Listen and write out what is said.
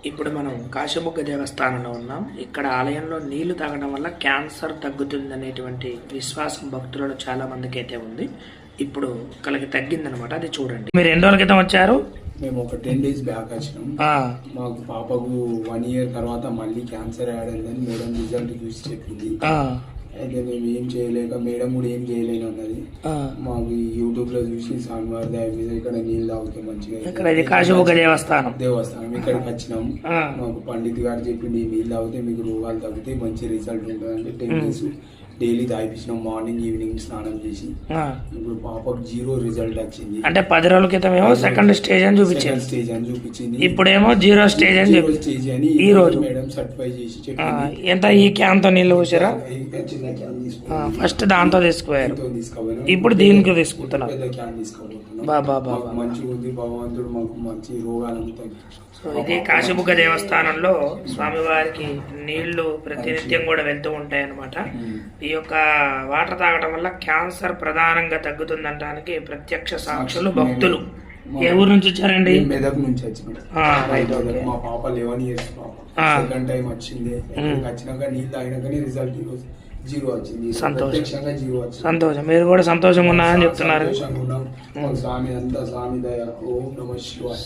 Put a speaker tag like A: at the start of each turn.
A: ఇప్పుడు మనం కాశీబుగ్గ దేవస్థానంలో ఉన్నాం. ఇక్కడ ఆలయంలో నీళ్లు తాగడం వల్ల క్యాన్సర్ తగ్గుతుంది అనేటువంటి విశ్వాసం భక్తులలో చాలా మందికి అయితే ఉంది. ఇప్పుడు ఒకళ్ళకి తగ్గిందనమాట, అది చూడండి. మీరు ఎన్ని రోజుల క్రితం వచ్చారు?
B: మేము ఒక 10 days బ్యాక్ వచ్చినాం. మాకు పాపకు 1 year తర్వాత మళ్ళీ క్యాన్సర్ యాడ్ అయిందని మేడం రిజల్ట్ చూసి చెప్పింది. అయితే మేము ఏం చేయలేక మేడం కూడా ఏం చేయలేను అన్నది. మాకు యూట్యూబ్ లో చూసి స్వామివారి దయ మీద ఇక్కడ నీళ్ళు తాగితే మంచిగా
A: కాశీబుగ్గ దేవస్థానం
B: ఇక్కడికి వచ్చినాం. మాకు పండిత్ గారు చెప్పింది నీళ్ళు తాగితే మీకు రోగాలు తగ్గితే మంచి రిజల్ట్ ఉంటుంది అంటే 10 days డైలీ తాగిపించినాం, మార్నింగ్ ఈవినింగ్ స్నానం చేసి. ఇప్పుడు పాపకు 0 రిజల్ట్ వచ్చింది.
A: అంటే 10 రోజుల క్రితం ఏమో సెకండ్ స్టేజ్ అని చూపించింది, ఇప్పుడేమో 0 స్టేజ్ అని
B: స్టేజ్ అని
A: ఈ రోజు
B: మేడం సర్టిఫై చేసి చెప్పింది.
A: ఎంత ఈ క్యాన్ తో నీళ్ళు పోసారా? ఫస్ట్ దాంతో తీసుకుపోయారు, ఇప్పుడు దీనికి తీసుకుంటున్నారు.
B: పెద్ద క్యాన్ తీసుకోబోతున్నాం.
A: బాబా
B: మంచిగా ఉంది, భగవంతుడు మాకు మంచి రోగాలంతా.
A: సో ఇది కాశీబుగ్గ దేవస్థానంలో స్వామివారికి నీళ్లు ప్రతినిత్యం కూడా వెళ్తూ ఉంటాయి అన్నమాట. ఈ యొక్క వాటర్ తాగడం వల్ల క్యాన్సర్ ప్రధానంగా తగ్గుతుందనడానికి ప్రత్యక్ష సాక్షులు భక్తులు. ఏ ఊరు నుంచి వచ్చారండి?
B: మెదక్ నుంచి వచ్చినాం. మా పాప 11 years పాప సెకండ్ టైం వచ్చింది. వచ్చినాక నీళ్ళు తాగినాకనే రిజల్ట్ 0 వచ్చింది.
A: సంతోషం. మీరు కూడా సంతోషంగా ఉన్నారని చెప్తున్నారు.
B: స్వామి అంతా స్వామి దయ. ఓం నమః శివాయ.